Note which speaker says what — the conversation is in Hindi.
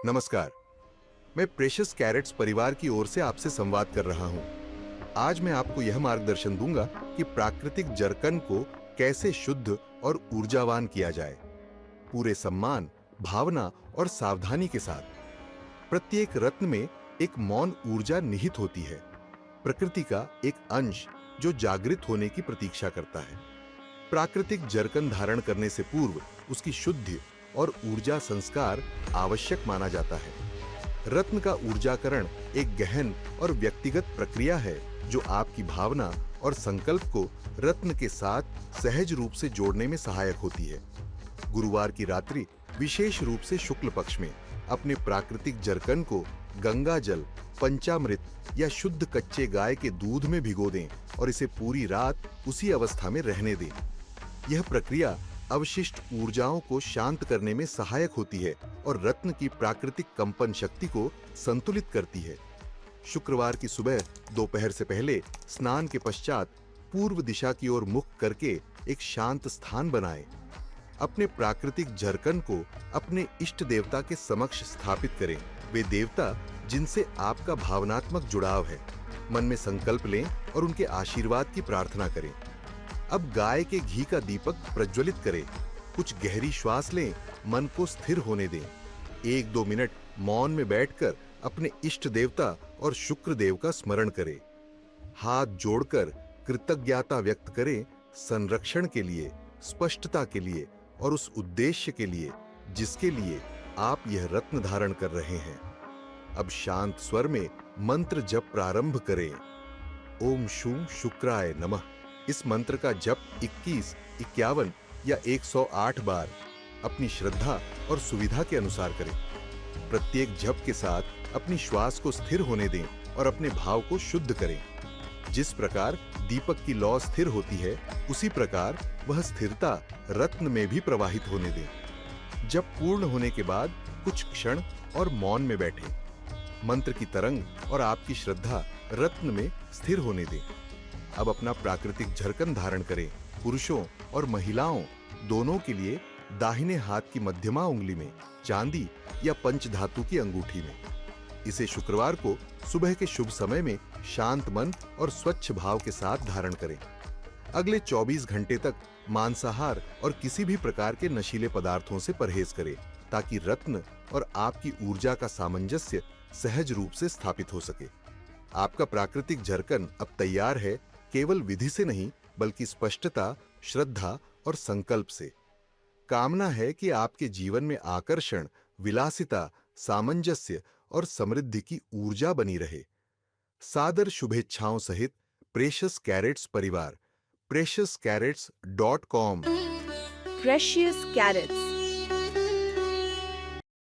Speaker 1: नमस्कार। मैं प्रेशियस कैरेट्स परिवार की ओर से आपसे संवाद कर रहा हूं। आज मैं आपको यह मार्गदर्शन दूंगा कि प्राकृतिक जरकन को कैसे शुद्ध और ऊर्जावान किया जाए, पूरे सम्मान, भावना और सावधानी के साथ। प्रत्येक रत्न में एक मौन ऊर्जा निहित होती है, प्रकृति का एक अंश जो जागृत होने की प्रतीक्षा करता है। प्राकृतिक जरकन धारण करने से पूर्व उसकी शुद्धि और ऊर्जा संस्कार आवश्यक माना जाता है। रत्न का ऊर्जाकरण एक गहन और व्यक्तिगत प्रक्रिया है जो आपकी भावना और संकल्प को रत्न के साथ सहज रूप से जोड़ने में सहायक होती है। गुरुवार की रात्रि, विशेष रूप से शुक्ल पक्ष में, अपने प्राकृतिक जरकन को गंगा जल, पंचामृत या शुद्ध कच्चे गाय के दूध में भिगो दें और इसे पूरी रात उसी अवस्था में रहने दें। यह प्रक्रिया अवशिष्ट ऊर्जाओं को शांत करने में सहायक होती है और रत्न की प्राकृतिक कंपन शक्ति को संतुलित करती है। शुक्रवार की सुबह दोपहर से पहले स्नान के पश्चात पूर्व दिशा की ओर मुख करके एक शांत स्थान बनाएं। अपने प्राकृतिक जरकन को अपने इष्ट देवता के समक्ष स्थापित करें। वे देवता जिनसे आपका भावनात्मक जुड़ाव है। मन में संकल्प लें और उनके आशीर्वाद की प्रार्थना करें। अब गाय के घी का दीपक प्रज्वलित करें। कुछ गहरी श्वास लें, मन को स्थिर होने दें। 1-2 मिनट मौन में बैठकर अपने इष्ट देवता और शुक्र देव का स्मरण करें। हाथ जोड़कर कृतज्ञता व्यक्त करें, संरक्षण के लिए, स्पष्टता के लिए और उस उद्देश्य के लिए जिसके लिए आप यह रत्न धारण कर रहे हैं। अब शांत स्वर में मंत्र जप प्रारंभ करें। ओम शूं शुक्राय नमः। इस मंत्र का जप 21, 51 या 108 बार अपनी श्रद्धा और सुविधा के अनुसार करें। प्रत्येक जप के साथ अपनी श्वास को स्थिर होने दें और अपने भाव को शुद्ध करें। जिस प्रकार दीपक की लौ स्थिर होती है, उसी प्रकार वह स्थिरता रत्न में भी प्रवाहित होने दें। जप पूर्ण होने के बाद कुछ क्षण और मौन में बैठें। मंत्र की तरंग और आपकी श्रद्धा रत्न में स्थिर होने दें। अब अपना प्राकृतिक जरकन धारण करें। पुरुषों और महिलाओं दोनों के लिए दाहिने हाथ की मध्यमा उंगली में, चांदी या पंचधातु की अंगूठी में। इसे शुक्रवार को सुबह के शुभ समय में शांत मन और स्वच्छ भाव के साथ धारण करें। अगले 24 घंटे तक मांसाहार और किसी भी प्रकार के नशीले पदार्थों से परहेज करें ताकि रत्न और आपकी ऊर्जा का सामंजस्य सहज रूप से स्थापित हो सके। आपका प्राकृतिक जरकन अब तैयार है, केवल विधि से नहीं बल्कि स्पष्टता, श्रद्धा और संकल्प से। कामना है कि आपके जीवन में आकर्षण, विलासिता, सामंजस्य और समृद्धि की ऊर्जा बनी रहे। सादर शुभेच्छाओं सहित प्रेशियस कैरेट्स परिवार। preciouscarrots.com।
Speaker 2: Precious Carrots